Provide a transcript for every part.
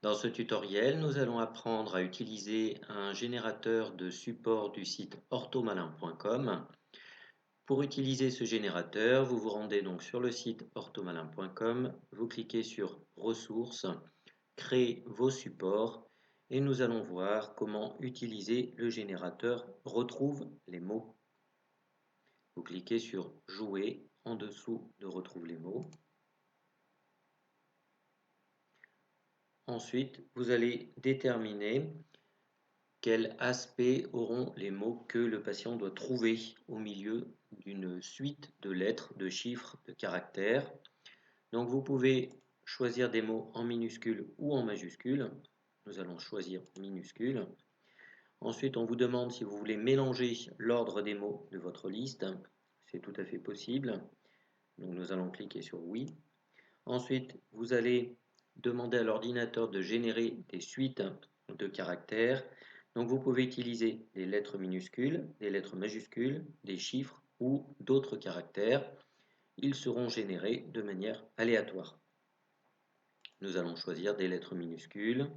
Dans ce tutoriel, nous allons apprendre à utiliser un générateur de support du site orthomalin.com. Pour utiliser ce générateur, vous vous rendez donc sur le site orthomalin.com, vous cliquez sur Ressources, Créer vos supports et nous allons voir comment utiliser le générateur Retrouve les mots. Vous cliquez sur Jouer en dessous de Retrouve les mots. Ensuite, vous allez déterminer quel aspect auront les mots que le patient doit trouver au milieu d'une suite de lettres, de chiffres, de caractères. Donc vous pouvez choisir des mots en minuscules ou en majuscules. Nous allons choisir minuscules. Ensuite, on vous demande si vous voulez mélanger l'ordre des mots de votre liste. C'est tout à fait possible. Donc nous allons cliquer sur oui. Ensuite, vous allez demander à l'ordinateur de générer des suites de caractères. Donc vous pouvez utiliser des lettres minuscules, des lettres majuscules, des chiffres ou d'autres caractères. Ils seront générés de manière aléatoire. Nous allons choisir des lettres minuscules,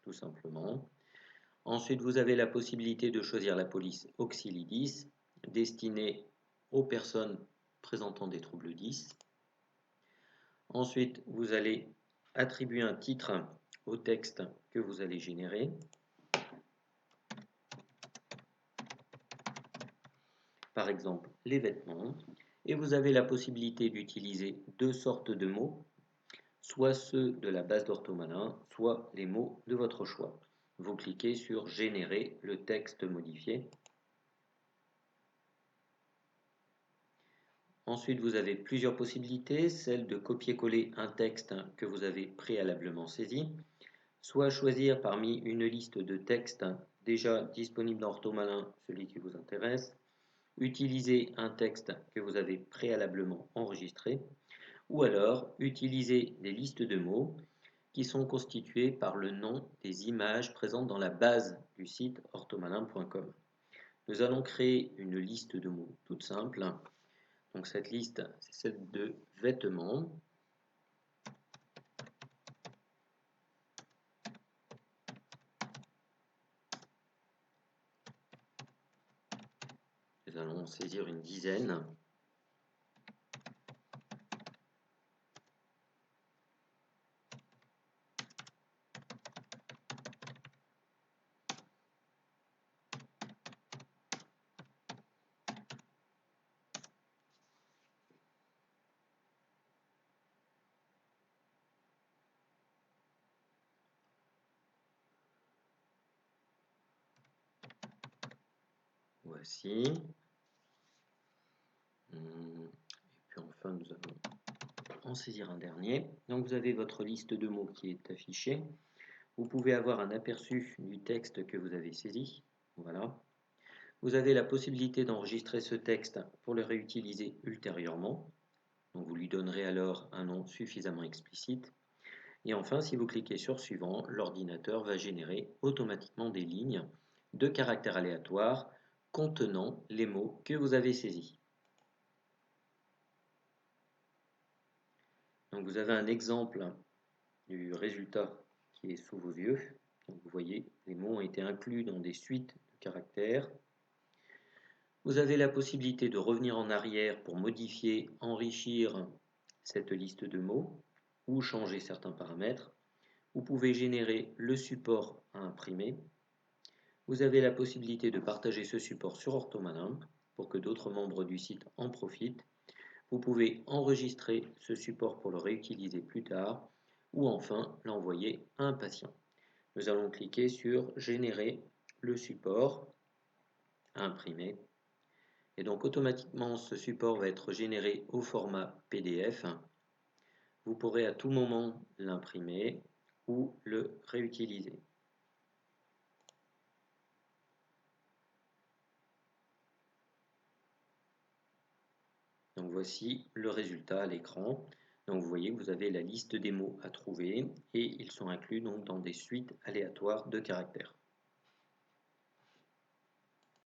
tout simplement. Ensuite, vous avez la possibilité de choisir la police Oxylidis, destinée aux personnes présentant des troubles 10. Ensuite, vous allez attribuer un titre au texte que vous allez générer. Par exemple, les vêtements. Et vous avez la possibilité d'utiliser deux sortes de mots, soit ceux de la base d'Orthomalin, soit les mots de votre choix. Vous cliquez sur Générer le texte modifié. Ensuite, vous avez plusieurs possibilités, celle de copier-coller un texte que vous avez préalablement saisi, soit choisir parmi une liste de textes déjà disponibles dans Orthomalin, celui qui vous intéresse, utiliser un texte que vous avez préalablement enregistré, ou alors utiliser des listes de mots qui sont constituées par le nom des images présentes dans la base du site orthomalin.com. Nous allons créer une liste de mots toute simple. Donc cette liste, c'est celle de vêtements. Nous allons saisir une dizaine. Voici. Et puis enfin, nous allons en saisir un dernier. Donc vous avez votre liste de mots qui est affichée. Vous pouvez avoir un aperçu du texte que vous avez saisi. Voilà. Vous avez la possibilité d'enregistrer ce texte pour le réutiliser ultérieurement. Donc vous lui donnerez alors un nom suffisamment explicite. Et enfin, si vous cliquez sur Suivant, l'ordinateur va générer automatiquement des lignes de caractères aléatoires contenant les mots que vous avez saisis. Donc vous avez un exemple du résultat qui est sous vos yeux. Donc vous voyez, les mots ont été inclus dans des suites de caractères. Vous avez la possibilité de revenir en arrière pour modifier, enrichir cette liste de mots ou changer certains paramètres. Vous pouvez générer le support à imprimer. Vous avez la possibilité de partager ce support sur Orthomalin pour que d'autres membres du site en profitent. Vous pouvez enregistrer ce support pour le réutiliser plus tard ou enfin l'envoyer à un patient. Nous allons cliquer sur Générer le support à imprimer. Et donc automatiquement ce support va être généré au format PDF. Vous pourrez à tout moment l'imprimer ou le réutiliser. Donc voici le résultat à l'écran. Donc vous voyez que vous avez la liste des mots à trouver et ils sont inclus donc dans des suites aléatoires de caractères.